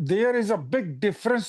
there is a big difference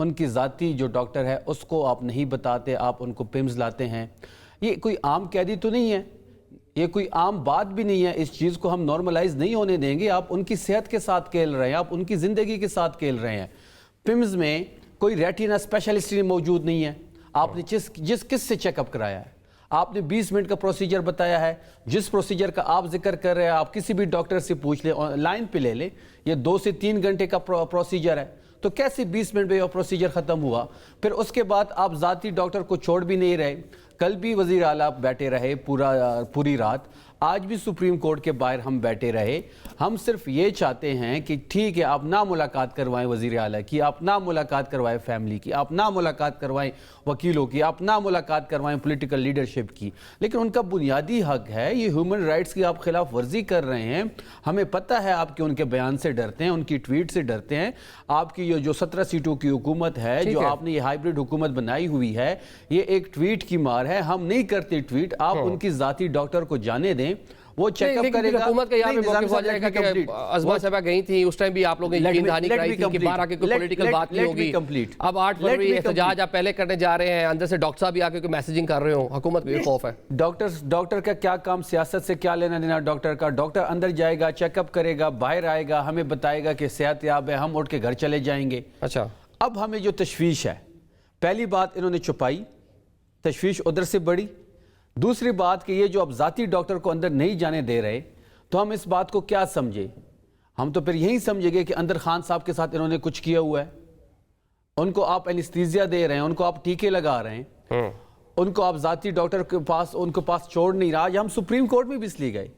ان کی ذاتی جو ڈاکٹر ہے اس کو آپ نہیں بتاتے, آپ ان کو پمز لاتے ہیں. یہ کوئی عام قیدی تو نہیں ہے, یہ کوئی عام بات بھی نہیں ہے, اس چیز کو ہم نارملائز نہیں ہونے دیں گے. آپ ان کی صحت کے ساتھ کھیل رہے ہیں, آپ ان کی زندگی کے ساتھ کھیل رہے ہیں. پمز میں کوئی ریٹینا اسپیشلسٹ موجود نہیں ہے. آپ نے کس سے چیک اپ کرایا ہے؟ آپ نے 20 منٹ کا پروسیجر بتایا ہے. جس پروسیجر کا آپ ذکر کر رہے ہیں آپ کسی بھی ڈاکٹر سے پوچھ لیں, لائن پہ لے لیں, یہ 2 سے 3 گھنٹے کا پروسیجر ہے. تو کیسے 20 منٹ میں یہ پروسیجر ختم ہوا؟ پھر اس کے بعد آپ ذاتی ڈاکٹر کو چھوڑ بھی نہیں رہے. کل بھی وزیر اعلیٰ بیٹھے رہے پوری رات, آج بھی سپریم کورٹ کے باہر ہم بیٹھے رہے. ہم صرف یہ چاہتے ہیں کہ ٹھیک ہے آپ نہ ملاقات کروائیں وزیر اعلیٰ کی, آپ نہ ملاقات کروائیں فیملی کی, آپ نہ ملاقات کروائیں وکیلوں کی, آپ نہ ملاقات کروائیں پولیٹیکل لیڈرشپ کی, لیکن ان کا بنیادی حق ہے. یہ ہیومن رائٹس کی آپ خلاف ورزی کر رہے ہیں. ہمیں پتہ ہے آپ کے ان کے بیان سے ڈرتے ہیں, ان کی ٹویٹ سے ڈرتے ہیں. آپ کی یہ جو 17 سیٹوں کی حکومت ہے, جو آپ نے یہ ہائیبرڈ حکومت بنائی ہوئی ہے, یہ ایک ٹویٹ کی مار ہے. ہم نہیں کرتے ٹویٹ, آپ ان کی ذاتی ڈاکٹر کو جانے دیں, وہ چیک اپ کرے گا. حکومت کا یہاں پہ موقف ہو جائے گا کہ عظما صاحبہ گئی تھی, اس ٹائم بھی آپ لوگوں نے یقین دہانی کرائی تھی کہ باہر آ کے کوئی پولیٹیکل بات نہیں ہوگی. اب 8 فروری احتجاج آپ پہلے کرنے جا رہے ہیں, اندر سے ڈاکٹر صاحب بھی آ کے کوئی میسیجنگ کر رہے ہوں, حکومت کو یہ خوف ہے. ڈاکٹر کا کیا کام, سیاست سے کیا لینا دینا ڈاکٹر کا؟ ڈاکٹر اندر جائے گا, چیک اپ کرے گا, باہر آئے گا, ہمیں بتائے گا کہ صحت یاب ہے, ہم اٹھ کے گھر چلے جائیں گے. اچھا, اب ہمیں جو تشویش ہے, پہلی بات انہوں نے چھپائی, تشویش ادھر سے بڑی. دوسری بات کہ یہ جو اب ذاتی ڈاکٹر کو اندر نہیں جانے دے رہے, تو ہم اس بات کو کیا سمجھے؟ ہم تو پھر یہی سمجھے گے کہ اندر خان صاحب کے ساتھ انہوں نے کچھ کیا ہوا ہے. ان کو آپ اینستھیزیا دے رہے ہیں, ان کو آپ ٹیکے لگا رہے ہیں, ان کو آپ ذاتی ڈاکٹر کے پاس ان کو پاس چھوڑ نہیں رہا. آج ہم سپریم کورٹ میں بھی اس لیے گئے,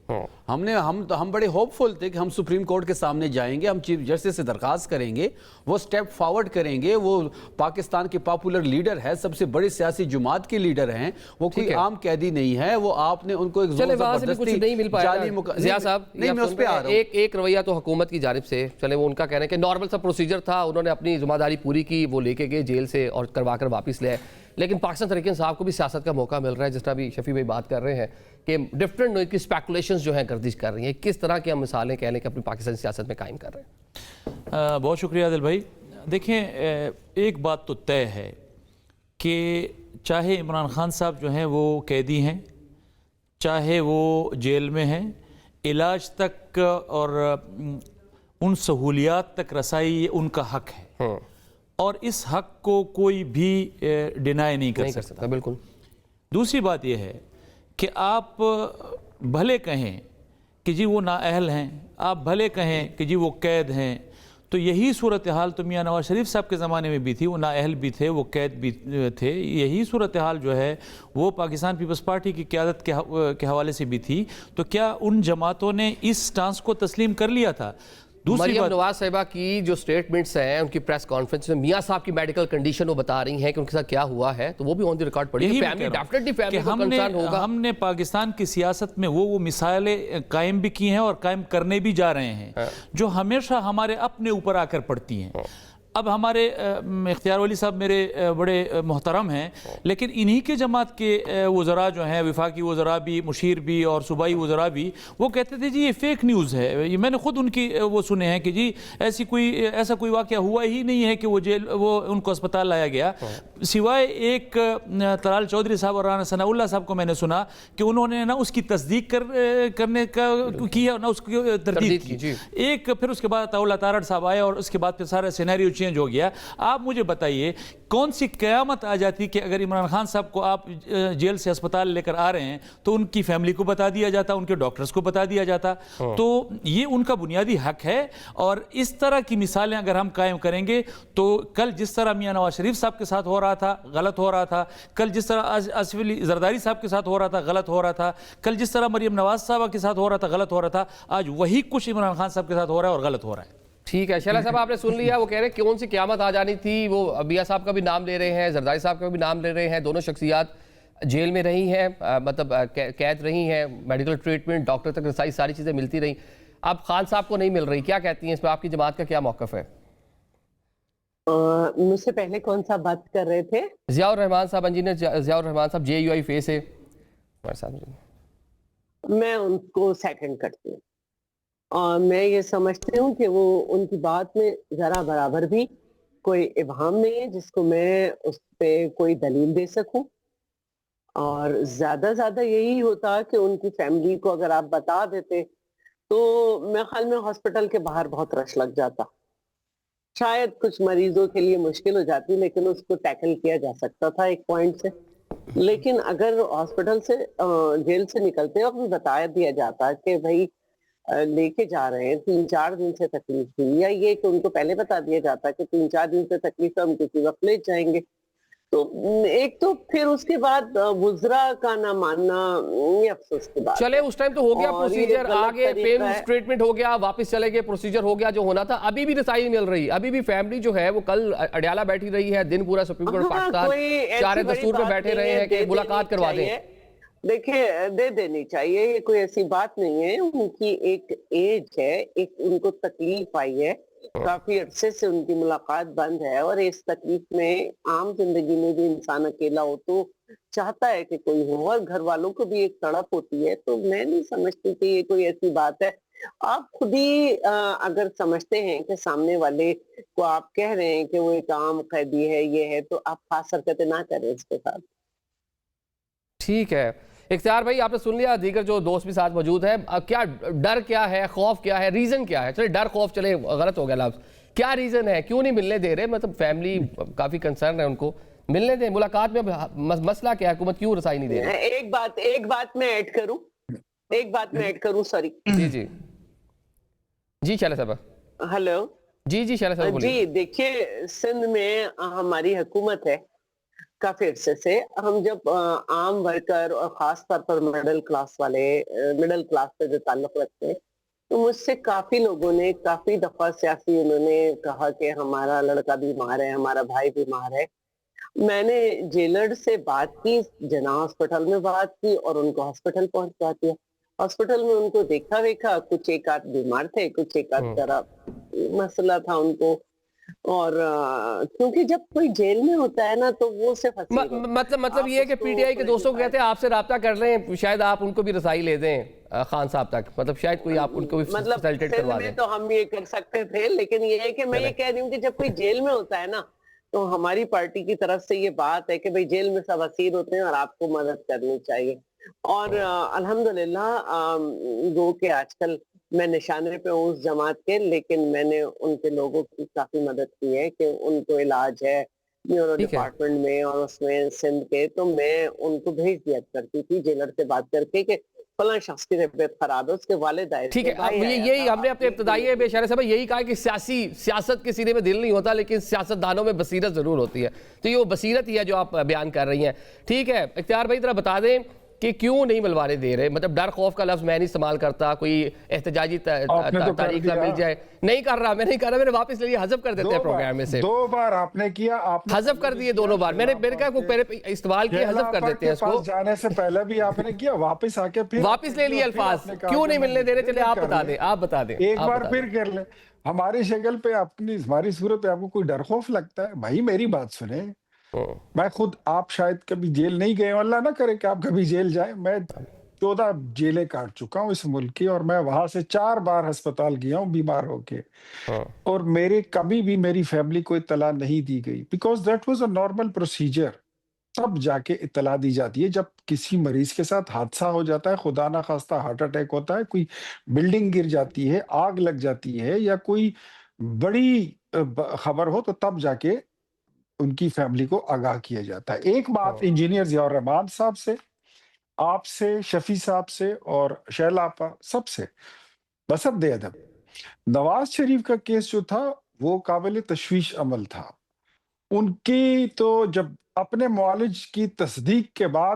ہم بڑے ہوپ فل تھے کہ ہم سپریم کورٹ کے سامنے جائیں گے, ہم چیف جسٹس سے درخواست کریں گے, وہ سٹیپ فارورڈ کریں گے. وہ پاکستان کے پاپولر لیڈر ہے, سب سے بڑی سیاسی جماعت کے لیڈر ہیں, وہ کوئی عام قیدی نہیں ہے. وہ آپ نے ان کو ایک چلے وہاں سے بھی کچھ نہیں مل پایا. ضیاء صاحب نہیں, میں اس پہ آ رہا ہوں. ایک رویہ تو حکومت کی جانب سے, چلے وہ ان کا کہنا ہے کہ نارمل سا پروسیجر تھا, انہوں نے اپنی ذمہ داری پوری کی, وہ لے کے گئے جیل سے اور کروا کر واپس لے آئے. لیکن پاکستان تحریک انصاف کو بھی سیاست کا موقع مل رہا ہے, جس طرح بھی شفیع بھائی بات کر رہے ہیں کہ ڈفرینٹ کی اسپیکولیشنز جو ہیں گردش کر رہی ہیں. کس طرح کی ہم مثالیں کہہ لیں کہ اپنی پاکستانی سیاست میں قائم کر رہے ہیں؟ بہت شکریہ عادل بھائی. دیکھیں, ایک بات تو طے ہے کہ چاہے عمران خان صاحب جو ہیں وہ قیدی ہیں, چاہے وہ جیل میں ہیں, علاج تک اور ان سہولیات تک رسائی ان کا حق ہے, اور اس حق کو کوئی بھی ڈینائی نہیں کر سکتا. بالکل. دوسری بات یہ ہے کہ آپ بھلے کہیں کہ جی وہ نااہل ہیں, آپ بھلے کہیں کہ جی وہ قید ہیں, تو یہی صورتحال تو میاں نواز شریف صاحب کے زمانے میں بھی تھی. وہ نااہل بھی تھے, وہ قید بھی تھے. یہی صورتحال جو ہے وہ پاکستان پیپلز پارٹی کی قیادت کے حوالے سے بھی تھی. تو کیا ان جماعتوں نے اس سٹانس کو تسلیم کر لیا تھا؟ مریم نواز صاحبہ کی جو سٹیٹمنٹس ہیں ان کی پریس کانفرنس میں, میاں صاحب کی میڈیکل کنڈیشن وہ بتا رہی ہیں کہ ان کے ساتھ کیا ہوا ہے, تو وہ بھی آن دی ریکارڈ پڑی ہے. ہم نے پاکستان کی سیاست میں وہ مثالیں قائم بھی کی ہیں اور قائم کرنے بھی جا رہے ہیں, جو ہمیشہ ہمارے اپنے اوپر آ کر پڑتی ہیں. اب ہمارے اختیار ولی صاحب میرے بڑے محترم ہیں, لیکن انہی کے جماعت کے وزراء جو ہیں, وفاقی وزراء بھی, مشیر بھی اور صوبائی وزراء بھی, وہ کہتے تھے جی یہ فیک نیوز ہے. یہ میں نے خود ان کی وہ سنے ہیں کہ جی ایسا کوئی واقعہ ہوا ہی نہیں ہے کہ وہ ان کو اسپتال لایا گیا, سوائے ایک طلال چودھری صاحب اور رانا ثناء اللہ صاحب کو میں نے سنا کہ انہوں نے نہ اس کی تصدیق کرنے کا کیا, نہ اس کی تردید کی. ایک پھر اس کے بعد عطاء اللہ تارڑ صاحب آئے, اور اس کے بعد پھر سارا سینیریو چینج ہو گیا. آپ مجھے بتائیے کون سی قیامت آ جاتی کہ اگر عمران خان صاحب کو آپ جیل سے اسپتال لے کر آ رہے ہیں تو ان کی فیملی کو بتا دیا جاتا, ان کے ڈاکٹرز کو بتا دیا جاتا. تو یہ ان کا بنیادی حق ہے, اور اس طرح کی مثالیں اگر ہم قائم کریں گے تو کل جس طرح میاں نواز شریف صاحب کے ساتھ ہو رہا تھا غلط ہو رہا تھا, کل جس طرح آصف علی زرداری صاحب کے ساتھ ہو رہا تھا غلط ہو رہا تھا, کل جس طرح مریم نواز صاحبہ کے ساتھ ہو رہا تھا غلط ہو رہا تھا, آج وہی کچھ عمران خان صاحب کے ساتھ ہو رہا ہے اور غلط ہو رہا ہے. ٹھیک ہے, شیلا صاحب آپ نے سن لیا, وہ کہہ رہے ہیں کون سی قیامت آ جانی تھی. وہ میاں صاحب کا بھی نام لے رہے ہیں, زرداری صاحب کا بھی نام لے رہے ہیں. دونوں شخصیات جیل میں رہی ہیں, مطلب قید رہی ہیں, میڈیکل ٹریٹمنٹ, ڈاکٹر تک رسائی, ساری چیزیں ملتی رہیں. اب خان صاحب کو نہیں مل رہی, کیا کہتی ہیں اس پہ, آپ کی جماعت کا کیا موقف ہے؟ مجھ سے پہلے کون سا بات کر رہے تھے؟ ضیاء الرحمان صاحب, انجینئر ضیاء الرحمان صاحب, JUI فے سے. میں ان کو سیکنڈ کرتی ہوں, اور میں یہ سمجھتی ہوں کہ وہ ان کی بات میں ذرا برابر بھی کوئی ابہام نہیں ہے جس کو میں اس پہ کوئی دلیل دے سکوں، اور زیادہ زیادہ یہی ہوتا کہ ان کی فیملی کو اگر آپ بتا دیتے تو میرے خیال میں ہاسپٹل کے باہر بہت رش لگ جاتا، شاید کچھ مریضوں کے لیے مشکل ہو جاتی، لیکن اس کو ٹیکل کیا جا سکتا تھا ایک پوائنٹ سے. لیکن اگر ہاسپٹل سے جیل سے نکلتے وقت بھی بتایا دیا جاتا کہ بھائی لے کے جا رہے ہیں 3-4 دن سے تکلیف تھی، یا یہ کہ ان کو پہلے بتا دیا جاتا کہ 3-4 دن سے تکلیف ہے، ہم کسی وقت لے جائیں گے، تو ایک تو پھر اس کے بعد وزرا کا نہ ماننا، یہ افسوس کی بات. چلے اس ٹائم تو ہو گیا اور یہ پروسیجر، غلط آگے طریقہ پیم ہے. ٹریٹمنٹ ہو گیا، واپس چلے گئے، پروسیجر ہو گیا جو ہونا تھا. ابھی بھی رسائی نہیں مل رہی، ابھی بھی فیملی جو ہے وہ کل اڈیالہ بیٹھی رہی ہے، دن پورا سپریم کورٹ پاکستان چارے دستور پہ بیٹھے رہے ہیں کہ ملاقات کروا دیں. دیکھیں دے دینی چاہیے، یہ کوئی ایسی بات نہیں ہے. ان کی ایک ایج ہے، ایک ان کو تکلیف آئی ہے، کافی عرصے سے ان کی ملاقات بند ہے، اور اس تکلیف میں عام زندگی میں بھی انسان اکیلا ہو تو چاہتا ہے کہ کوئی ہو، اور گھر والوں کو بھی ایک تڑپ ہوتی ہے. تو میں نہیں سمجھتی کہ یہ کوئی ایسی بات ہے. آپ خود ہی اگر سمجھتے ہیں کہ سامنے والے کو آپ کہہ رہے ہیں کہ وہ ایک عام قیدی ہے، یہ ہے، تو آپ خاص حرکتیں نہ کریں اس کے ساتھ. ٹھیک ہے اختیار بھائی، آپ نے سن لیا، دیگر جو دوست بھی ساتھ موجود ہیں. کیا ڈر کیا ہے، خوف کیا ہے، ریزن کیا ہے؟ چلے ڈر خوف چلے غلط ہو گیا لفظ، کیا ریزن ہے، کیوں نہیں ملنے دے رہے؟ مطلب فیملی کافی کنسرن ہے، ان کو ملنے دیں، ملاقات میں مسئلہ کیا ہے، حکومت کیوں رسائی نہیں دے رہی؟ ایک بات میں ایڈ کروں سوری. جی جی جی شیلہ صاحبہ. ہلو. جی شیلہ صاحبہ بولیے. جی دیکھیے، سندھ میں ہماری حکومت ہے کافی عرصے سے. ہم جب عام ورکر اور خاص طور پر مڈل کلاس سے جو تعلق رکھتے ہیں، تو مجھ سے کافی لوگوں نے کافی دفعہ سیاسی انہوں نے کہا کہ ہمارا لڑکا بیمار ہے، ہمارا بھائی بیمار ہے. میں نے جیلر سے بات کی، جنا ہاسپٹل میں بات کی، اور ان کو ہاسپٹل پہنچا دیا. ہاسپٹل میں ان کو دیکھا ویکھا، کچھ ایک آدھ بیمار تھے، کچھ ایک آدھ طرح مسئلہ تھا ان کو. اور کیونکہ جب کوئی جیل میں ہوتا ہے نا تو وہ صرف مطلب یہ ہے کہ پی ٹی آئی کے دوستوں کو کہتے ہیں آپ سے رابطہ کر رہے ہیں، شاید آپ ان کو بھی رسائی لے دیں خان صاحب تک، مطلب شاید کوئی آپ ان کو بھی فیسیلیٹیٹ کروا دیں. تو ہم یہ کر سکتے تھے، لیکن یہ ہے کہ میں یہ کہہ رہی ہوں کہ جب کوئی جیل میں ہوتا ہے نا تو ہماری پارٹی کی طرف سے یہ بات ہے کہ بھئی جیل میں سب اسیر ہوتے ہیں اور آپ کو مدد کرنی چاہیے. اور الحمدللہ گو کہ آج کل میں نشانے پہ ہوں اس جماعت کے، لیکن میں نے ان کے لوگوں کی کافی مدد کی ہے کہ ان کو علاج ہے نیورو ڈپارٹمنٹ میں اور اس میں سندھ کے، تو میں ان کو بھیج دیا کرتی تھی جیلر سے بات کر کے کہ فلاں شخص کی طبیعت خراب ہے، اس کے والد آئے. ٹھیک ہے، یہی ہم نے اپنے ابتدائی بے شرح صاحب یہی کہا کہ سیاست کے سینے میں دل نہیں ہوتا، لیکن سیاست دانوں میں بصیرت ضرور ہوتی ہے. تو یہ وہ بصیرت ہی ہے جو آپ بیان کر رہی ہیں. ٹھیک ہے اختیار بھائی، ذرا بتا دیں کہ کیوں نہیں ملوانے دے رہے؟ مطلب ڈر خوف کا لفظ میں نہیں استعمال کرتا، کوئی احتجاجی تاریخ نہ مل جائے. نہیں کر رہا، میں نے واپس لے لیا، حذف کر دیتے ہیں پروگرام میں سے. 2 بار آپ نے کیا، حذف کر دیے دونوں بار. میں نے کہا استعمال کیا، حذف کر دیتے ہیں اس کو. جانے سے پہلے بھی آپ نے کیا، واپس آ کے پھر واپس لے لیے الفاظ. کیوں نہیں ملنے دے رہے؟ چلے آپ بتا دیں. ایک بار پھر کر لیں. ہماری شکل پہ، ہماری صورت پہ آپ کو کوئی ڈر خوف لگتا ہے؟ بھائی میری بات سنیں، میں خود، آپ شاید کبھی جیل نہیں گئے، اللہ نہ کرے کہ آپ کبھی جیل جائیں. میں 14 جیلیں کاٹ چکا ہوں اس ملک کی، اور میں وہاں سے 4 بار ہسپتال گیا ہوں بیمار ہو کے، اور کبھی بھی میری فیملی کو اطلاع نہیں دی گئی، because that was a normal procedure. تب جا کے اطلاع دی جاتی ہے جب کسی مریض کے ساتھ حادثہ ہو جاتا ہے، خدا نہ خواستہ ہارٹ اٹیک ہوتا ہے، کوئی بلڈنگ گر جاتی ہے، آگ لگ جاتی ہے، یا کوئی بڑی خبر ہو، تو تب جا کے ان کی فیملی کو آگاہ کیا جاتا ہے. ایک بات انجینئر ضیاء الرحمان صاحب سے، آپ سے، شفیع صاحب سے، اور شیلہ آپا، سب سے بسد ادب، نواز شریف کا کیس جو تھا وہ قابل تشویش عمل تھا. ان کی تو جب اپنے معالج کی تصدیق کے بعد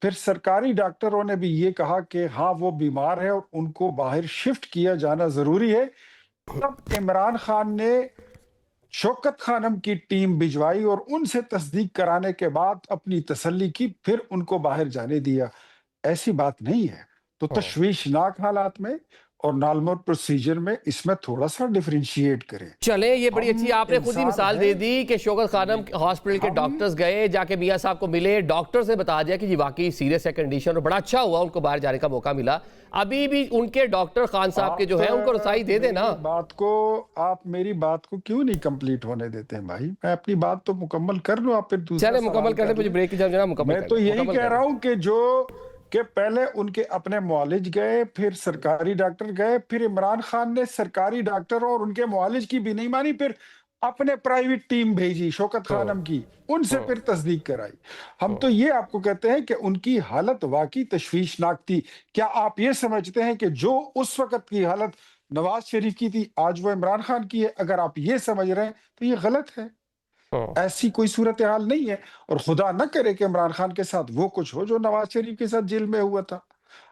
پھر سرکاری ڈاکٹروں نے بھی یہ کہا کہ ہاں وہ بیمار ہے اور ان کو باہر شفٹ کیا جانا ضروری ہے، تب عمران خان نے شوکت خانم کی ٹیم بھجوائی اور ان سے تصدیق کرانے کے بعد اپنی تسلی کی، پھر ان کو باہر جانے دیا. ایسی بات نہیں ہے. تو تشویشناک حالات میں اور نارمل پروسیجر میں اس میں تھوڑا سا ڈیفرینشیٹ کریں. چلیں یہ بڑی اچھی آپ نے خود ہی انسان مثال ہے. دے دی کہ شوکت خانم ہاسپٹل کے ڈاکٹرز گئے, جا کے میاں صاحب کو ملے, ڈاکٹرز نے بتا دیا کہ جی واقعی سیریس ہے کنڈیشن, اور بڑا اچھا ہوا ان کو باہر جانے کا موقع ملا. ابھی بھی ان کے ڈاکٹر خان صاحب کے جو ہیں ان کو رسائی دے دیں نا. آپ میری بات کو کیوں نہیں کمپلیٹ ہونے دیتے ہیں بھائی؟ میں اپنی بات تو مکمل کر لوں, آپ پھر دوسرا چلیں مکمل کر لیں, مجھے بریک کی جگہ مکمل میں تو یہی کہہ رہا ہوں کہ پہلے ان کے اپنے معالج گئے, پھر سرکاری ڈاکٹر گئے, پھر عمران خان نے سرکاری ڈاکٹر اور ان کے معالج کی بھی نہیں مانی, پھر اپنے پرائیویٹ ٹیم بھیجی شوکت خانم کی, ان سے پھر تصدیق کرائی. ہم تو یہ آپ کو کہتے ہیں کہ ان کی حالت واقعی تشویشناک تھی. کیا آپ یہ سمجھتے ہیں کہ جو اس وقت کی حالت نواز شریف کی تھی آج وہ عمران خان کی ہے؟ اگر آپ یہ سمجھ رہے ہیں تو یہ غلط ہے. ایسی کوئی صورتحال نہیں ہے, اور خدا نہ کرے کہ عمران خان کے ساتھ وہ کچھ ہو جو نواز شریف کے ساتھ جیل میں ہوا تھا.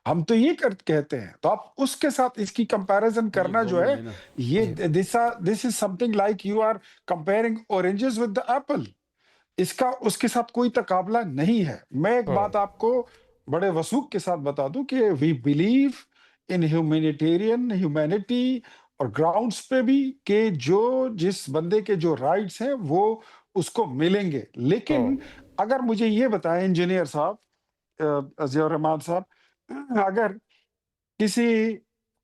ہم تو یہ کہتے ہیں, تو آپ اس کے ساتھ اس کی کمپیریزن کرنا جو ہے, یہ this is something like you are comparing oranges with the apple. اس کے ساتھ کوئی تقابلہ نہیں ہے. میں ایک بات آپ کو بڑے وثوق کے ساتھ بتا دوں کہ we believe in humanity اور گراؤنڈز پہ بھی کہ جس بندے کے جو رائٹس ہیں وہ اس کو ملیں گے. لیکن اگر مجھے یہ بتائیں انجینئر صاحب, ضیاء الرحمان صاحب, اگر کسی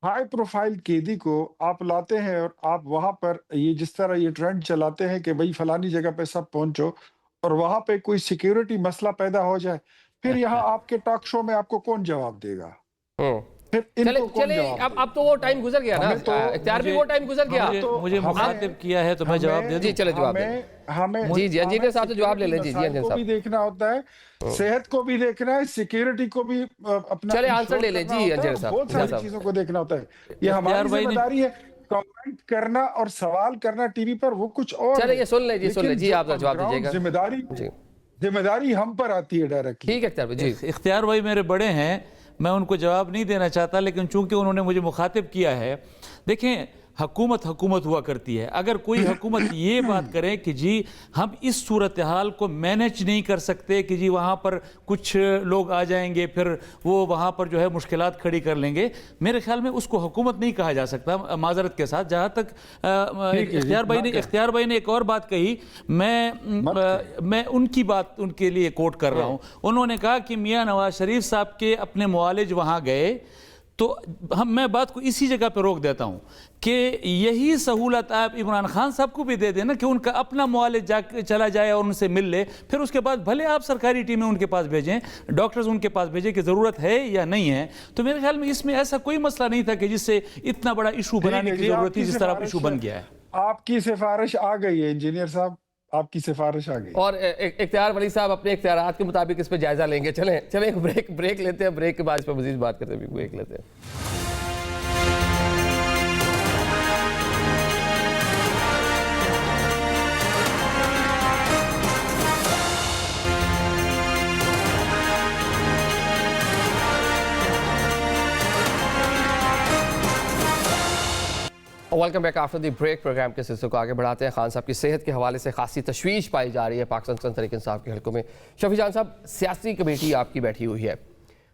ہائی پروفائل قیدی کو آپ لاتے ہیں اور آپ وہاں پر یہ جس طرح یہ ٹرینڈ چلاتے ہیں کہ بھئی فلانی جگہ پہ سب پہنچو, اور وہاں پہ کوئی سیکیورٹی مسئلہ پیدا ہو جائے, پھر یہاں آپ کے ٹاک شو میں آپ کو کون جواب دے گا؟ چلیں اب تو وہ ٹائم گزر گیا نا, اختیار بھی وہ ٹائم گزر گیا. مجھے مخاطب کیا ہے تو میں جواب دے دوں. جی چلے جواب دیں. ہمیں جی انجینئر صاحب سے جواب لے لیں. جی انجینئر کو بھی دیکھنا ہوتا ہے, صحت کو بھی دیکھنا ہے, سیکیورٹی کو بھی اپنا چلے آنسر لے لیں. جی انجینئر صاحب بہت ساری چیزوں کو دیکھنا ہوتا ہے. یہ ہماری ذمہ داری ہے. کمنٹ کرنا اور سوال کرنا ٹی وی پر وہ کچھ اور. چلے یہ سن لیں. جی سن لیں. جی آپ جواب دیجیے گا. ذمہ داری ہم پر آتی ہے ڈائریکٹلی. ٹھیک ہے اختیار بھائی. جی اختیار بھائی میرے بڑے ہیں, میں ان کو جواب نہیں دینا چاہتا, لیکن چونکہ انہوں نے مجھے مخاطب کیا ہے. دیکھیں حکومت ہوا کرتی ہے. اگر کوئی حکومت یہ بات کرے کہ جی ہم اس صورتحال کو مینیج نہیں کر سکتے, کہ جی وہاں پر کچھ لوگ آ جائیں گے, پھر وہ وہاں پر جو ہے مشکلات کھڑی کر لیں گے, میرے خیال میں اس کو حکومت نہیں کہا جا سکتا, معذرت کے ساتھ. جہاں تک اختیار بھائی نے ایک اور بات کہی, میں ان کی بات ان کے لیے کوٹ کر رہا ہوں. انہوں نے کہا کہ میاں نواز شریف صاحب کے اپنے معالج وہاں گئے, تو میں بات کو اسی جگہ پہ روک دیتا ہوں کہ یہی سہولت آپ عمران خان صاحب کو بھی دے دینا کہ ان کا اپنا معالج چلا جائے اور ان سے مل لے, پھر اس کے بعد بھلے آپ سرکاری ٹیمیں ان کے پاس بھیجیں, ڈاکٹرز ان کے پاس بھیجیں کہ ضرورت ہے یا نہیں ہے. تو میرے خیال میں اس میں ایسا کوئی مسئلہ نہیں تھا کہ جس سے اتنا بڑا ایشو بنانے کی ضرورت تھی جس طرح ایشو بن گیا ہے. آپ کی سفارش آ گئی ہے انجینئر صاحب, آپ کی سفارش آ گئی. اور اختیار ولی صاحب اپنے اختیارات کے مطابق اس پہ جائزہ لیں گے. چلیں ایک بریک لیتے ہیں, بریک کے بعد اس پہ مزید بات کرتے ہیں. بریک لیتے ہیں. Welcome back after the break. Programme کے سلسلے کو آگے بڑھاتے ہیں. خان صاحب کی صحت کے حوالے سے خاصی تشویش پائی جا رہی ہے پاکستان تحریک انصاف کے حلقوں میں. شفیع جان صاحب, سیاسی کمیٹی آپ کی بیٹھی ہوئی ہے,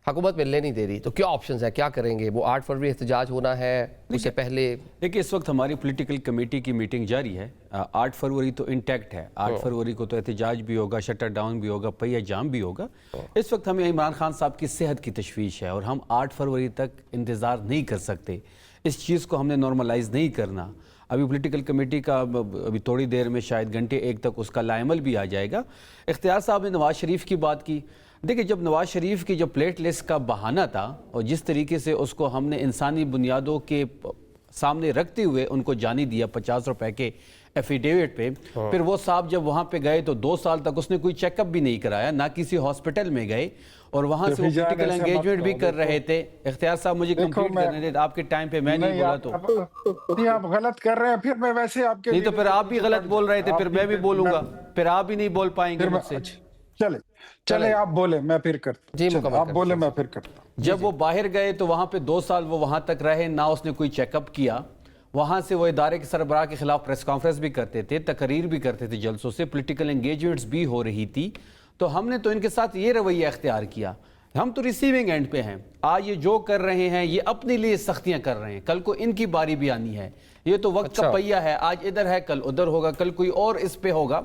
حکومت ملنے نہیں دے رہی, تو کیا آپشنز ہیں, کیا کریں گے؟ وہ 8 فروری احتجاج ہونا ہے, اس سے پہلے دیکھیں اس وقت ہماری پولیٹیکل کمیٹی کی میٹنگ جاری ہے. 8 فروری تو انٹیکٹ ہے. 8 فروری کو تو احتجاج بھی ہوگا, شٹر ڈاؤن بھی ہوگا, پہیہ جام بھی ہوگا. اس وقت ہمیں عمران خان صاحب کی صحت کی تشویش ہے, اور ہم 8 فروری تک انتظار نہیں کر سکتے. اس چیز کو ہم نے نارملائز نہیں کرنا. ابھی پولیٹیکل کمیٹی کا ابھی تھوڑی دیر میں شاید گھنٹے 1 تک اس کا لائمل بھی آ جائے گا. اختیار صاحب نے نواز شریف کی بات کی. دیکھیں جب نواز شریف کی جو پلیٹ لسٹ کا بہانہ تھا, اور جس طریقے سے اس کو ہم نے انسانی بنیادوں کے سامنے رکھتے ہوئے ان کو جانی دیا 50 روپے کے ایفیڈیوٹ پہ, پھر وہ صاحب جب وہاں پہ گئے تو 2 سال تک اس نے کوئی چیک اپ بھی نہیں کرایا, نہ کسی ہاسپٹل میں گئے, اور وہاں سے وہ پولیٹیکل انگیجمنٹ بھی کر رہے تھے. اختیار صاحب مجھے کمپلیٹ کرنے دیں, آپ کے ٹائم پہ میں نہیں بولا تو نہیں, آپ غلط کر رہے ہیں. پھر میں ویسے آپ کے نہیں, تو پھر آپ بھی غلط بول رہے تھے, پھر میں بھی بولوں گا, پھر آپ بھی نہیں بول پائیں گے مجھ سے. چلے آپ بولیں, میں پھر کرتا. جی آپ بولیں, میں پھر کرتا. جب وہ باہر گئے تو وہاں پہ 2 سال وہ وہاں تک رہے, نہ اس نے کوئی چیک اپ کیا. وہاں سے وہ ادارے کے سربراہ کے خلاف پریس کانفرنس بھی کرتے تھے, تقریر بھی کرتے تھے جلسوں سے, پولیٹیکل انگیجمنٹس بھی ہو رہی تھی. تو ہم نے تو ان کے ساتھ یہ رویہ اختیار کیا. ہم تو ریسیونگ اینڈ پہ ہیں. آج یہ جو کر رہے ہیں یہ اپنے لیے سختیاں کر رہے ہیں, کل کو ان کی باری بھی آنی ہے. یہ تو وقت کا پہیہ ہے, آج ادھر ہے کل ادھر ہوگا, کل کوئی اور اس پہ ہوگا.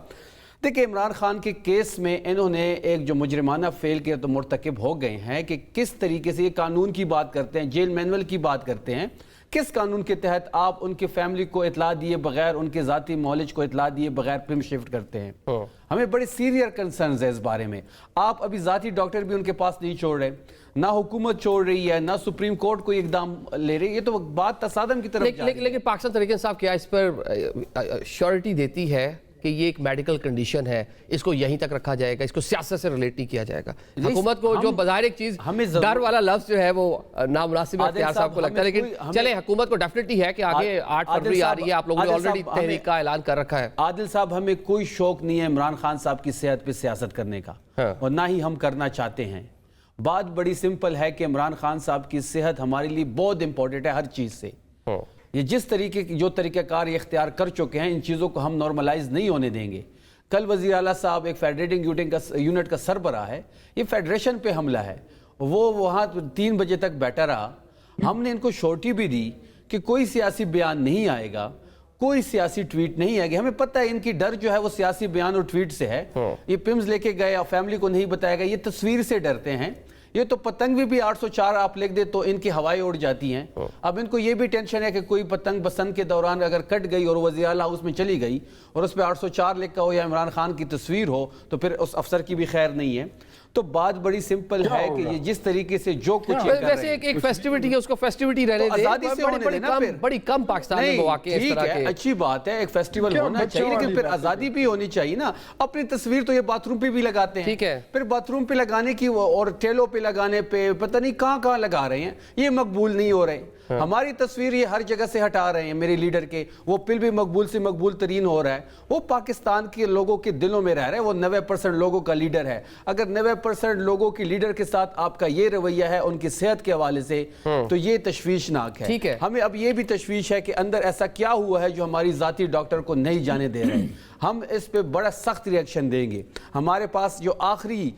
دیکھیں عمران خان کے کیس میں انہوں نے ایک جو مجرمانہ فعل کے تو مرتکب ہو گئے ہیں کہ کس طریقے سے یہ قانون کی بات کرتے ہیں, جیل مینول کی بات کرتے ہیں. کس قانون کے تحت آپ ان کی فیملی کو اطلاع دیے بغیر, ان کے ذاتی معالج کو اطلاع دیے بغیر پرم شفٹ کرتے ہیں؟ ہمیں بڑے سیریئر کنسرنز ہے اس بارے میں. آپ ابھی ذاتی ڈاکٹر بھی ان کے پاس نہیں چھوڑ رہے, نہ حکومت چھوڑ رہی ہے, نہ سپریم کورٹ کوئی اقدام لے رہی. یہ تو بات تصادم کی طرف جا رہی ہے. لیکن پاکستان تحریک انصاف کیا اس پر شیورٹی دیتی ہے کہ یہ ایک میڈیکل کنڈیشن ہے, اس کو یہیں تک رکھا جائے گا, اس کو سیاست سے ریلیٹ نہیں کیا جائے گا؟ حکومت کو جو بظاہر ایک چیز ڈر والا لفظ جو ہے وہ نامناسب اختیار صاحب کو لگتا ہے, لیکن چلیں حکومت کو ڈیفینیٹلی ہے کہ آگے 8 فروری آ رہی ہے, آپ لوگوں نے آلریڈی تحریک کا اعلان کر رکھا ہے. عادل صاحب, ہمیں کوئی شوق نہیں ہے عمران خان صاحب کی صحت پہ سیاست کرنے کا, اور نہ ہی ہم کرنا چاہتے ہیں. بات بڑی سمپل ہے کہ عمران خان صاحب کی صحت ہمارے لیے بہت امپورٹنٹ ہے ہر چیز سے. یہ جس طریقے کی جو طریقہ کار یہ اختیار کر چکے ہیں, ان چیزوں کو ہم نارملائز نہیں ہونے دیں گے. کل وزیر اعلیٰ صاحب ایک فیڈریٹنگ یونٹ کا سربراہ ہے, یہ فیڈریشن پہ حملہ ہے, وہ وہاں 3 بجے تک بیٹھا رہا. ہم نے ان کو شورٹی بھی دی کہ کوئی سیاسی بیان نہیں آئے گا, کوئی سیاسی ٹویٹ نہیں آئے گی. ہمیں پتہ ہے ان کی ڈر جو ہے وہ سیاسی بیان اور ٹویٹ سے ہے. یہ پمز لے کے گئے اور فیملی کو نہیں بتایا گیا, یہ تصویر سے ڈرتے ہیں. یہ تو پتنگ بھی 804 آپ لکھ دے تو ان کی ہوائیں اڑ جاتی ہیں. اب ان کو یہ بھی ٹینشن ہے کہ کوئی پتنگ بسنت کے دوران اگر کٹ گئی اور وزیر اعلیٰ ہاؤس میں چلی گئی اور اس پہ 804 لکھا ہو یا عمران خان کی تصویر ہو تو پھر اس افسر کی بھی خیر نہیں ہے. تو بات بڑی سمپل ہے کہ یہ جس طریقے سے جو کچھ کر رہے ہیں, ویسے ایک فیسٹیویٹی ہے, اس کو فیسٹیویٹی رہنے دیں, آزادی سے ہونے دینا. پھر بڑی کم پاکستان میں مواقع اس طرح کے. اچھی بات ہے, ایک فیسٹیول ہونا چاہیے, لیکن پھر آزادی بھی ہونی چاہیے نا. اپنی تصویر تو یہ باتھ روم پہ بھی لگاتے ہیں, ٹھیک ہے, پھر باتھ روم پہ لگانے کی اور ٹیلوں پہ لگانے پہ پتہ نہیں کہاں لگا رہے ہیں, یہ مقبول نہیں ہو رہے. ہماری تصویر یہ ہر جگہ سے ہٹا رہے ہیں میرے لیڈر کے, وہ پل بھی مقبول سے مقبول ترین ہو رہا ہے. وہ پاکستان کے لوگوں کے دلوں میں رہ رہا ہے, وہ 90% لوگوں کا لیڈر ہے. اگر 90% لوگوں کی لیڈر کے ساتھ آپ کا یہ رویہ ہے ان کی صحت کے حوالے سے, تو یہ تشویشناک ہے. ٹھیک ہے, ہمیں اب یہ بھی تشویش ہے کہ اندر ایسا کیا ہوا ہے جو ہماری ذاتی ڈاکٹر کو نہیں جانے دے رہے. ہم اس پہ بڑا سخت ریئیکشن دیں گے. ہمارے پاس جو آخری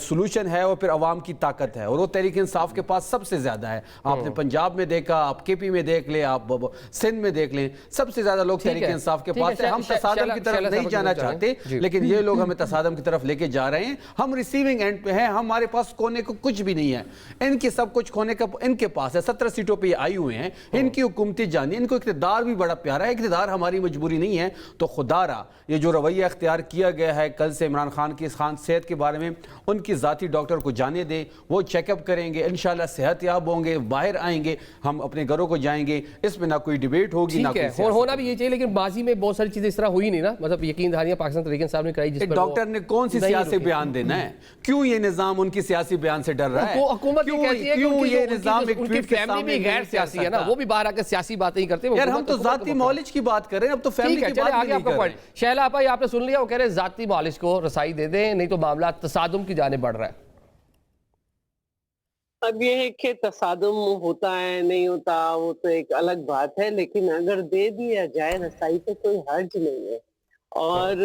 سلوشن ہے وہ پھر عوام کی طاقت ہے, اور وہ تحریک انصاف کے پاس سب سے زیادہ ہے. آپ نے پنجاب میں دیکھا, آپ کے پی میں دیکھ لیں, آپ سندھ میں دیکھ لیں, سب سے زیادہ لوگ تحریک انصاف کے پاس ہیں. ہم تصادم کی طرف نہیں جانا چاہتے, لیکن یہ لوگ ہمیں تصادم کی طرف لے کے جا رہے ہیں. ہم ریسیونگ اینڈ پہ ہیں, ہمارے پاس کونے کو کچھ بھی نہیں ہے. ان کی سب کچھ کھونے کا ان کے پاس ہے. 17 سیٹوں پہ یہ آئی ہوئے ہیں, ان کی حکومتی جانی, ان کو اقتدار بھی بڑا پیارا ہے. اقتدار ہماری مجبوری نہیں ہے. تو خدا را یہ جو رویہ اختیار کیا گیا ہے کل سے عمران خان کی صحت کے بارے میں, ان کی ذاتی ڈاکٹر کو جانے دیں, وہ چیک اپ کریں گے, انشاءاللہ صحت یاب ہوں گے, باہر آئیں گے, ہم اپنے گھروں کو جائیں گے. اس میں نہ کوئی ڈیبیٹ ہوگی, نہ کوئی سیاست. ہونا بھی یہ چاہیے, لیکن ماضی میں بہت ساری چیزیں اس طرح ہوئی نہیں نا. مطلب یقین دہانیاں پاکستان تحریک انصاف نے کرائی, جس پر ڈاکٹر نے کون سی سیاسی بیان دینا ہے؟ کیوں یہ نظام ان کی سیاسی بیان سے ڈر رہا ہے؟ حکومت یہ کہتی ہے کیوں یہ نظام ایک ان کی ٹویٹ کے فیملی سامنے بھی غیر سیاسی ہے نا, وہ بھی باہر آ کر سیاسی باتیں ہی کرتے ہیں. یار ہم تو ذاتی معالج کی بات کر رہے ہیں, اب تو فیملی کی بات بھی نہیں کر رہے. شہلا آپا, آپ نے سن لیا, وہ کہہ رہے ہیں ذاتی معالج کو رسائی دے دیں, نہیں تو معاملہ تصادم کی جانب بڑھ رہا ہے. اب یہ ہے کہ تصادم ہوتا ہے نہیں ہوتا وہ تو ایک الگ بات ہے, لیکن اگر دے دیا جائے رسائی تو کوئی حرج نہیں ہے. اور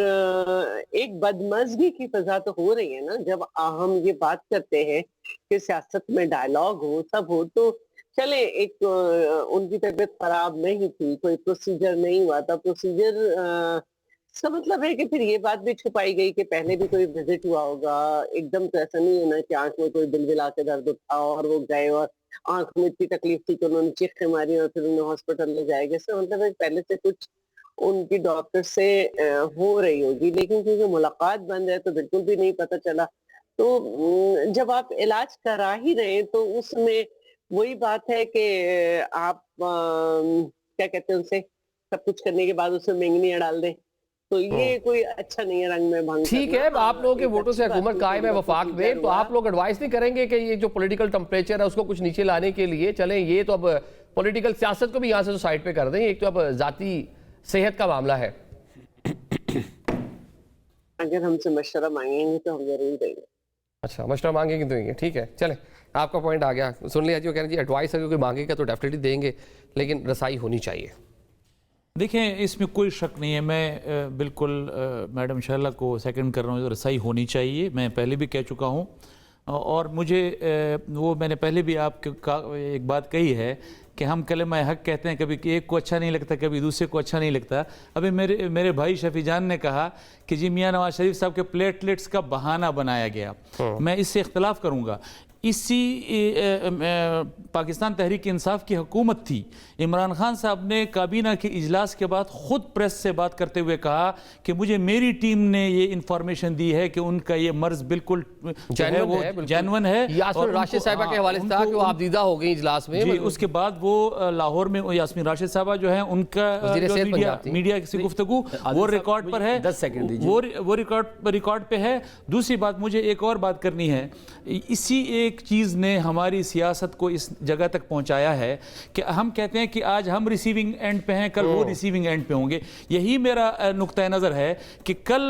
ایک بدمزگی کی فضا تو ہو رہی ہے نا, جب ہم یہ بات کرتے ہیں کہ سیاست میں ڈائلاگ ہو, سب ہو, تو چلے ایک ان کی طبیعت خراب نہیں تھی, کوئی پروسیجر نہیں ہوا تھا, پروسیجر اس کا مطلب ہے کہ پھر یہ بات بھی چھپائی گئی کہ پہلے بھی کوئی وزٹ ہوا ہوگا. ایک دم تو ایسا نہیں ہونا کہ آنکھ میں کوئی بل بلا کے درد اٹھا اور وہ گئے اور آنکھ میں اتنی تکلیف تھی کہ انہوں نے چیخیں ماری اور پھر انہیں ہاسپٹل لے جائے گا. اس کا مطلب ہے پہلے سے کچھ ان کی ڈاکٹر سے ہو رہی ہوگی, لیکن کیونکہ ملاقات بند ہے تو بالکل بھی نہیں پتہ چلا. تو جب آپ علاج کرا ہی رہے تو اس میں وہی بات ہے کہ آپ کیا کہتے ہیں, ان سے سب کچھ کرنے کے بعد اس میں مینگنیاں ڈال دیں, تو یہ کوئی اچھا نہیں ہے رنگ میں بھنگ. ٹھیک ہے, آپ لوگوں کے ووٹوں سے حکومت قائم ہے وفاق میں, تو آپ لوگ ایڈوائز نہیں کریں گے کہ یہ جو پولیٹیکل ٹمپریچر ہے اس کو کچھ نیچے لانے کے لیے چلیں, یہ تو اب پولیٹیکل سیاست کو بھی یہاں سے تو سائڈ پہ کر دیں, ایک تو اب ذاتی صحت کا معاملہ ہے. اگر ہم سے مشورہ مانگیں گے تو ہم ضرور دیں گے. اچھا, مشورہ مانگیں گے تو دیں گے, ٹھیک ہے, چلیں آپ کا پوائنٹ آ گیا, سن لیا جی. وہ کہہ رہے ہیں جی ایڈوائس اگر کوئی مانگے گا تو ڈیفینیٹلی دیں گے, لیکن رسائی ہونی چاہیے. دیکھیں اس میں کوئی شک نہیں ہے, میں بالکل میڈم شہلا کو سیکنڈ کر رہا ہوں, رسائی ہونی چاہیے. میں پہلے بھی کہہ چکا ہوں, اور مجھے وہ میں نے پہلے بھی آپ کو ایک بات کہی ہے کہ ہم کلمہ حق کہتے ہیں، کبھی ایک کو اچھا نہیں لگتا، کبھی دوسرے کو اچھا نہیں لگتا. ابھی میرے بھائی شفیع جان نے کہا کہ جی میاں نواز شریف صاحب کے پلیٹلیٹس کا بہانہ بنایا گیا. میں اس سے اختلاف کروں گا. اسی پاکستان تحریک انصاف کی حکومت تھی، عمران خان صاحب نے کابینہ کے اجلاس کے بعد خود پریس سے بات کرتے ہوئے کہا کہ مجھے میری ٹیم نے یہ انفارمیشن دی ہے کہ ان کا یہ مرض بالکل جینون ہے. یاسمین راشد صاحبہ کے حوالے سے تھا کہ وہ آبدیدہ ہو گئی اجلاس میں. جی اس کے بعد وہ لاہور میں یاسمین راشد صاحبہ جو ہیں ان کا میڈیا سے گفتگو وہ ریکارڈ پر ہے، 10 سیکنڈ دیجیے، وہ ریکارڈ پہ ہے. دوسری بات مجھے ایک اور بات کرنی ہے. اسی ایک چیز نے ہماری سیاست کو اس جگہ تک پہنچایا ہے کہ ہم کہتے ہیں کہ آج ہم ریسیونگ اینڈ پہ ہیں، کل وہ ریسیونگ اینڈ پہ ہوں گے. یہی میرا نقطہ نظر ہے کہ کل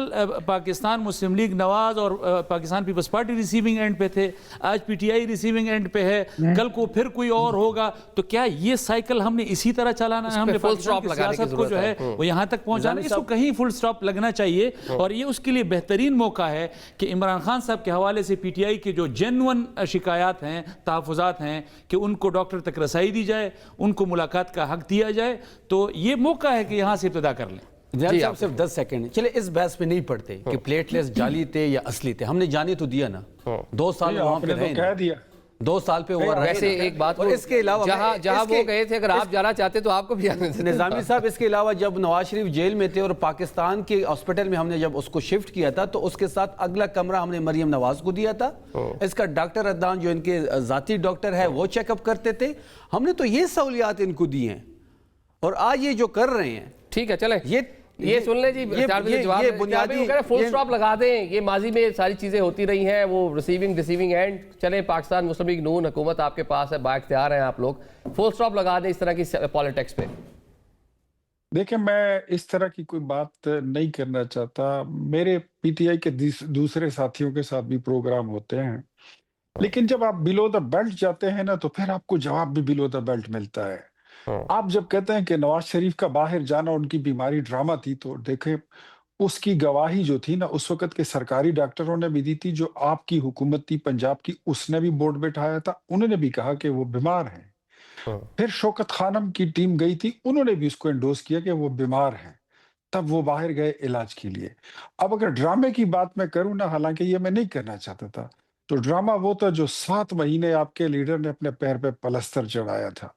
پاکستان مسلم لیگ نواز اور پاکستان پیپلز پارٹی ریسیونگ اینڈ پہ تھے، آج P T I receiving end پہ ہے، کل کو پھر کوئی اور ہوگا. تو کیا یہ سائیکل ہم نے اسی طرح چلانا ہے؟ ہم نے پاکستان کی سیاست کو جو ہے وہ یہاں تک پہنچانا ہے. اس کو کہیں فل سٹاپ لگنا چاہیے، اور یہ اس کے لیے بہترین موقع ہے کہ عمران خان صاحب کے حوالے سے پی ٹی آئی کے جو جینون شکایات ہیں، تحفظات ہیں، کہ ان کو ڈاکٹر تک رسائی دی جائے، ان کو ملاقات کا حق دیا جائے. تو یہ موقع ہے کہ یہاں سے ابتدا کر لیں. جی آپ صرف 10 سیکنڈ. چلے اس بحث میں نہیں پڑتے کہ پلیٹلیٹس جعلی تھے یا اصلی تھے، ہم نے جانے تو دیا نا. 2 سال وہاں پہ رہے، 2 سال پہ وہ رہے. ویسے ایک بات، اور اس کے علاوہ جہاں وہ گئے تھے، اگر آپ جانا چاہتے تو آپ کو بھی آنے دیتے. نظامی صاحب اس کے علاوہ جب نواز شریف جیل میں تھے اور پاکستان کے ہاسپٹل میں ہم نے جب اس کو شفٹ کیا تھا تو اس کے ساتھ اگلا کمرہ ہم نے مریم نواز کو دیا تھا. اس کا ڈاکٹر عدنان جو ان کے ذاتی ڈاکٹر ہے وہ چیک اپ کرتے تھے. ہم نے تو یہ سہولیات ان کو دی ہیں، اور آج یہ جو کر رہے ہیں. ٹھیک ہے چلیں یہ سن لیں جی، یہ بنیادی فل سٹاپ لگا دیں. یہ ماضی میں ساری چیزیں ہوتی رہی ہیں، وہ ریسیونگ اینڈ. چلیں پاکستان مسلم لیگ نون حکومت آپ کے پاس ہے، با اختیار ہیں آپ لوگ، فل سٹاپ لگا دیں اس طرح کی پالیٹکس پہ. دیکھیں میں اس طرح کی کوئی بات نہیں کرنا چاہتا. میرے پی ٹی آئی کے دوسرے ساتھیوں کے ساتھ بھی پروگرام ہوتے ہیں، لیکن جب آپ بلو دا بیلٹ جاتے ہیں نا تو پھر آپ کو جواب بھی بلو دا بیلٹ ملتا ہے. آپ جب کہتے ہیں کہ نواز شریف کا باہر جانا ان کی بیماری ڈرامہ تھی، تو دیکھیں اس کی گواہی جو تھی نا اس وقت کے سرکاری ڈاکٹروں نے بھی دی تھی، جو آپ کی حکومت تھی پنجاب کی اس نے بھی بورڈ بٹھایا تھا، انہوں نے بھی کہا کہ وہ بیمار ہیں. پھر شوکت خانم کی ٹیم گئی تھی، انہوں نے بھی اس کو انڈوس کیا کہ وہ بیمار ہیں، تب وہ باہر گئے علاج کے لیے. اب اگر ڈرامے کی بات میں کروں نا، حالانکہ یہ میں نہیں کرنا چاہتا تھا، تو ڈرامہ وہ تھا جو 7 مہینے آپ کے لیڈر نے اپنے پیر پہ پلستر چڑھایا تھا.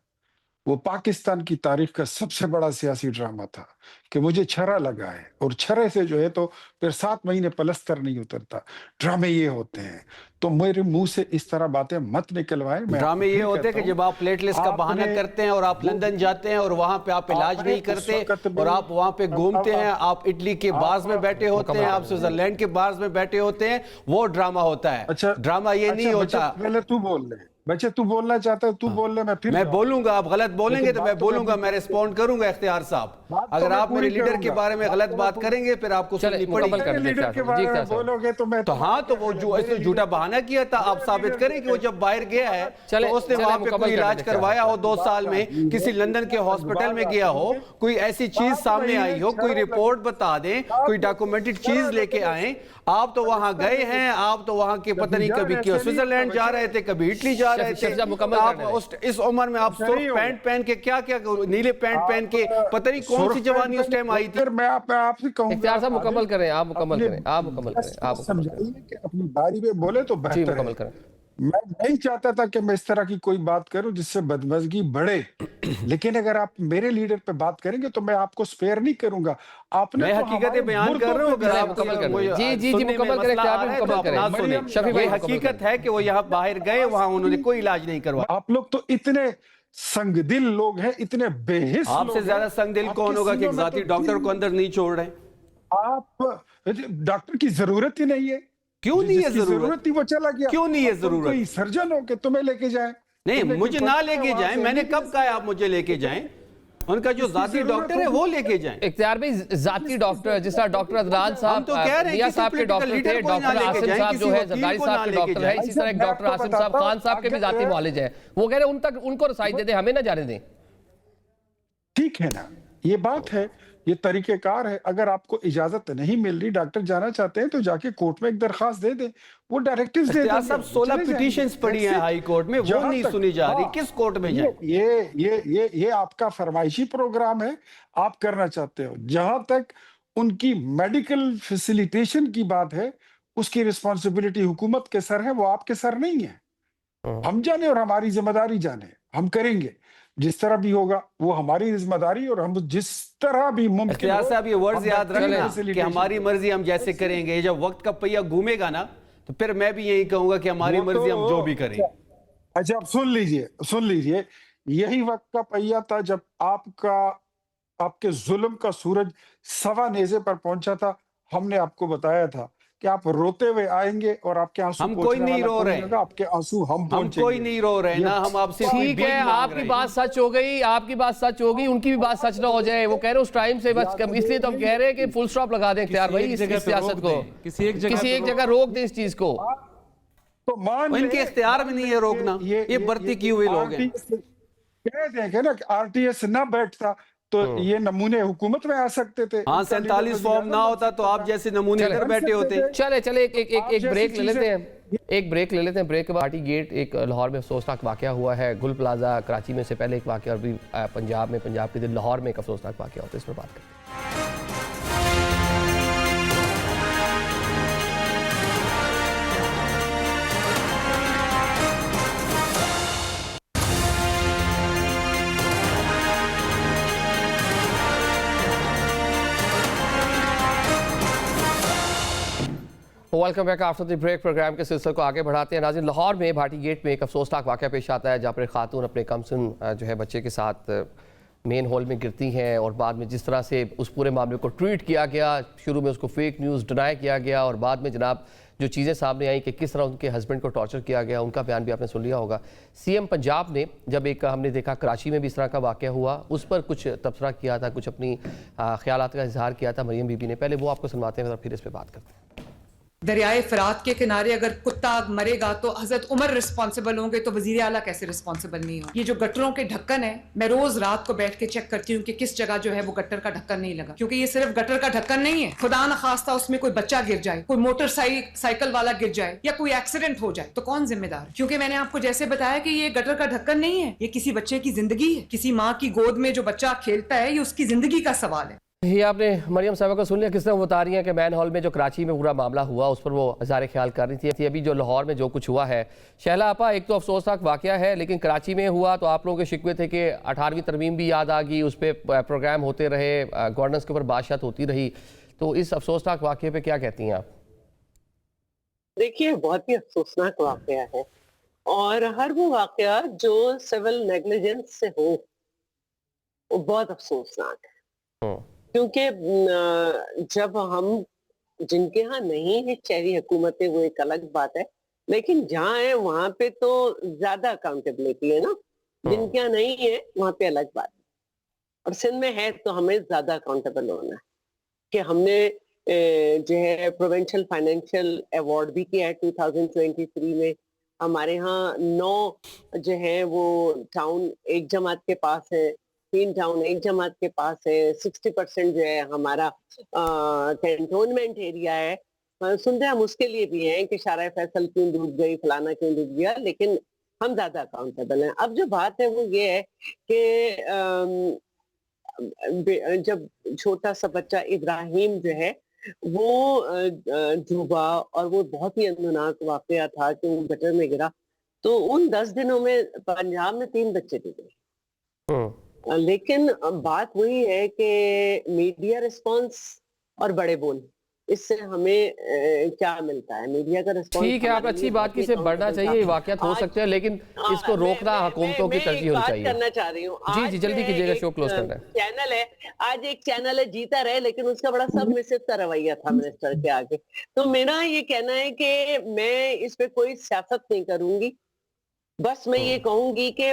وہ پاکستان کی تاریخ کا سب سے بڑا سیاسی ڈرامہ تھا کہ مجھے چھرا لگا ہے، اور چھرے سے جو ہے تو پھر 7 مہینے پلستر نہیں اترتا. ڈرامے یہ ہوتے ہیں. تو میرے منہ سے اس طرح باتیں مت نکلوائیں. ڈرامے یہ ہوتے ہیں کہ جب آپ پلیٹلیٹس کا بہانہ کرتے ہیں اور آپ لندن جاتے ہیں اور وہاں پہ آپ علاج نہیں کرتے اور آپ وہاں پہ گھومتے ہیں، آپ اٹلی کے بارز میں بیٹھے ہوتے ہیں، آپ سوئٹزرلینڈ کے بارز میں بیٹھے ہوتے ہیں، وہ ڈرامہ ہوتا ہے. ڈرامہ یہ نہیں ہوتا. پہلے تو بول لے بچے، تو بولنا چاہتا ہے تو بول لے، میں بولوں گا. آپ غلط بولیں گے تو میں بولوں گا، میں ریسپونڈ کروں گا. اختیار صاحب اگر آپ میرے لیڈر کے بارے میں غلط بات کریں گے پھر آپ کو سننی پڑے گی. لیڈر کے بارے میں بولو گے تو میں تو ہاں، تو وہ جو ایسے جھوٹا بہانہ کیا تھا، آپ ثابت کریں کہ وہ جب باہر گیا ہے تو اس نے وہاں پہ کوئی علاج کروایا ہو 2 سال میں، کسی لندن کے ہاسپٹل میں گیا ہو، کوئی ایسی چیز سامنے آئی ہو، کوئی رپورٹ بتا دیں، کوئی ڈاکومنٹڈ چیز لے کے آئیں. آپ تو وہاں گئے ہیں، آپ تو وہاں کے پتہ نہیں کبھی سوئٹزرلینڈ جا رہے تھے، کبھی اٹلی جا رہے تھے. آپ اس عمر میں آپ سرخ پینٹ پہن کے کیا نیلے پینٹ پہن کے پتہ نہیں کون سی جوانی اس ٹائم آئی تھی. میں آپ سے کہوں گا اختیار صاحب مکمل کریں، آپ مکمل کریں. سمجھائیے کہ اپنی باری میں بولے تو بہتر ہے. میں نہیں چاہتا تھا کہ میں اس طرح کی کوئی بات کروں جس سے بدمزگی بڑھے، لیکن اگر آپ میرے لیڈر پہ بات کریں گے تو میں آپ کو سپیئر نہیں کروں گا. آپ نے میں حقیقت بیان کر رہا ہوں. اگر آپ مکمل کریں. جی مکمل کریں. یہ حقیقت ہے کہ وہ یہاں باہر گئے، وہاں انہوں نے کوئی علاج نہیں کروایا. آپ لوگ تو اتنے سنگ دل لوگ ہیں، اتنے بے حس. آپ سے زیادہ سنگ دل کون ہوگا کہ ایک ذاتی ڈاکٹر کو اندر نہیں چھوڑ رہے؟ آپ ڈاکٹر کی ضرورت ہی نہیں ہے. کیوں نہیں ہے ضرورت تھی وہ چلا گیا. کیوں نہیں ہے ضرورت؟ کوئی سرجن ہو کہ تمہیں لے کے جائیں. نہیں، مجھے نہ لے کے جائیں. میں نے کب کہا آپ مجھے لے کے جائیں؟ ان کا جو ذاتی ڈاکٹر ہے وہ لے کے جائیں. اختیار بھائی ذاتی ڈاکٹر جس طرح ڈاکٹر عدنان صاحب میاں صاحب کے ڈاکٹر تھے، ڈاکٹر عاصم صاحب جو ہے زرداری صاحب کے ڈاکٹر ہے، اسی طرح ایک ڈاکٹر عاصم صاحب خان صاحب کے بھی ذاتی معالج ہے. وہ کہہ رہے ہیں ان کو رسائی دے دیں، ہمیں نہ جانے دیں. ٹھیک ہے نا، یہ بات ہے. یہ طریقہ کار ہے. اگر آپ کو اجازت نہیں مل رہی, ڈاکٹر جانا چاہتے ہیں تو جا کے کورٹ میں ایک درخواست دے دیں, وہ ڈائریکٹیوز دے دیں. اختیار صاحب 16 پٹیشنز پڑی ہیں ہائی کورٹ میں, وہ نہیں سنی جا رہی, کس کورٹ میں جائیں؟ یہ آپ کا فرمائشی پروگرام ہے, آپ کرنا چاہتے ہو. جہاں تک ان کی میڈیکل فیسیلیٹیشن کی بات ہے, اس کی رسپانسبلٹی حکومت کے سر ہے, وہ آپ کے سر نہیں ہے. ہم جانے اور ہماری ذمہ داری جانے, ہم کریں گے جس طرح بھی ہوگا, وہ ہماری ذمہ داری, اور ہم جس طرح بھی ممکن اختیار صاحب یہ ورڈز یاد رکھنا کہ ہماری مرضی ہم جیسے کریں گے. جب وقت کا پہیہ گھومے گا نا تو پھر میں بھی یہی کہوں گا کہ ہماری مرضی ہم جو بھی کریں. اچھا اب سن لیجئے, یہی وقت کا پہیہ تھا جب آپ کے ظلم کا سورج سوا نیزے پر پہنچا تھا. ہم نے آپ کو بتایا تھا کہ آپ روتے ہوئے آئیں گے اور آپ کے آنسو ہم کوئی نہیں رو رہے, آپ کے آنسو ہم پہنچیں گے. کوئی نہیں رو رہے نا, ہم آپ سے ٹھیک ہے, آپ کی بات سچ ہو گئی, آپ کی بات سچ ہوگی, ان کی بھی بات سچ نہ ہو جائے. وہ کہہ رہے اس ٹائم سے بس, اس لیے تو ہم کہہ رہے ہیں کہ فل سٹاپ لگا دیں اختیار بھائی اس سیاست کو, کسی ایک جگہ روک دیں اس چیز کو. ان کے اختیار میں نہیں ہے روکنا, یہ برتی کی ہوئی لوگ ہیں. کہہ دیں کہ نا آر ٹی ایس نہ بیٹھتا تو یہ نمونے حکومت میں آ سکتے تھے. ہاں 47 فارم نہ ہوتا تو آپ جیسے نمونے ادھر بیٹھے ہوتے. چلے ایک بریک لے لیتے ہیں, بریک کے بعد پارٹی گیٹ ایک لاہور میں افسوسناک واقعہ ہوا ہے. گل پلازا کراچی میں سے پہلے ایک واقعہ, اور بھی پنجاب کے دل لاہور میں ایک افسوسناک واقعہ ہوتا ہے, اس پر بات کرتے ہیں. Welcome back after the break. Programme کے سلسلے کو آگے بڑھاتے ہیں. ناظرین, لاہور میں بھاٹی گیٹ میں ایک افسوسناک واقعہ پیش آتا ہے, جہاں پر خاتون اپنے کمسن جو ہے بچے کے ساتھ مین ہال میں گرتی ہیں, اور بعد میں جس طرح سے اس پورے معاملے کو ٹویٹ کیا گیا, شروع میں اس کو فیک نیوز ڈینائی کیا گیا, اور بعد میں جناب جو چیزیں سامنے آئیں کہ کس طرح ان کے ہسبینڈ کو ٹارچر کیا گیا, ان کا بیان بھی آپ نے سن لیا ہوگا. سی ایم پنجاب نے جب ایک ہم نے دیکھا کراچی میں بھی اس طرح کا واقعہ ہوا, اس پر کچھ تبصرہ کیا تھا, کچھ اپنی خیالات کا اظہار کیا تھا مریم بی بی نے. پہلے وہ آپ کو سنواتے ہیں اور پھر اس پہ بات کرتے ہیں. دریائے فرات کے کنارے اگر کتا مرے گا تو حضرت عمر رسپانسبل ہوں گے, تو وزیر اعلیٰ کیسے رسپانسبل نہیں ہوں. یہ جو گٹروں کے ڈھکن ہے, میں روز رات کو بیٹھ کے چیک کرتی ہوں کہ کس جگہ جو ہے وہ گٹر کا ڈھکن نہیں لگا, کیونکہ یہ صرف گٹر کا ڈھکن نہیں ہے. خدا نخواستہ اس میں کوئی بچہ گر جائے, کوئی موٹر سائیکل والا گر جائے, یا کوئی ایکسیڈنٹ ہو جائے, تو کون ذمہ دار ہے؟ کیونکہ میں نے آپ کو جیسے بتایا کہ یہ گٹر کا ڈھکن نہیں ہے, یہ کسی بچے کی زندگی ہے. کسی ماں کی گود میں جو بچہ کھیلتا ہے, یہ اس کی زندگی کا سوال ہے. یہ آپ نے مریم صاحبہ کو سن لیا کس طرح وہ بتا رہی ہیں کہ مین ہال میں جو کراچی میں پورا معاملہ ہوا اس پر وہ اظہار خیال کر رہی تھی. ابھی جو لاہور میں جو کچھ ہوا ہے, شہلا آپا, ایک تو افسوسناک واقعہ ہے, لیکن کراچی میں ہوا تو آپ لوگوں کے شکوے تھے کہ 18ویں ترمیم بھی یاد آ گئی, اس پہ پروگرام ہوتے رہے, گورننس کے اوپر بات ہوتی رہی, تو اس افسوسناک واقعے پہ کیا کہتی ہیں آپ؟ دیکھیے, بہت ہی افسوسناک واقعہ ہے, اور ہر وہ واقعہ جو سول نیگلیجنس سے ہو وہ بہت افسوسناک ہے. کیونکہ جب ہم جن کے ہاں نہیں ہے شہری حکومتیں وہ ایک الگ بات ہے, لیکن جہاں ہے وہاں پہ تو زیادہ اکاؤنٹیبلٹی ہے نا, جن کے ہاں نہیں ہے وہاں پہ الگ بات ہے. اور سندھ میں ہے تو ہمیں زیادہ اکاؤنٹیبل ہونا ہے کہ ہم نے جو ہے پروونشل فائنینشیل ایوارڈ بھی کیا ہے 2023 میں. ہمارے ہاں 9 جو ہے وہ ٹاؤن ایک جماعت کے پاس ہے, 3 ٹاؤن ایک جماعت کے پاس ہے, 60% جو ہے ہمارا کینٹونمنٹ ایریا ہے. سنتے ہم اس کے لیے بھی ہیں کہ شارع فیصل کیوں ڈوب گئی, فلانا کیوں ڈوب گیا, لیکن ہم زیادہ اکاؤنٹیبل ہیں. اب جو بات ہے وہ یہ ہے کہ جب چھوٹا سا بچہ ابراہیم جو ہے وہ ڈوبا, اور وہ بہت ہی اندناک واقعہ تھا کہ وہ گٹر میں گرا, تو ان 10 دنوں میں پنجاب میں 3 بچے ڈوبے. لیکن بات وہی ہے کہ میڈیا رسپانس اور بڑے بول, اس سے ہمیں کیا ملتا ہے؟ میڈیا کا رسپانس. ٹھیک ہے, آپ اچھی بات کی سے بڑھنا چاہیے, واقعات ہو سکتے ہیں, لیکن اس کو روکنا حکومتوں کی ترجیح ہونی چاہیے. کرنا چاہ رہی ہوں جی جلدی کیجیے گا, شو کلوز کرنا ہے. چینل ہے, آج ایک چینل ہے جیتا رہے, لیکن اس کا بڑا سبمسو کا رویہ تھا منسٹر کے آگے. تو میرا یہ کہنا ہے کہ میں اس پہ کوئی سیاست نہیں کروں گی, بس میں یہ کہوں گی کہ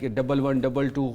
1122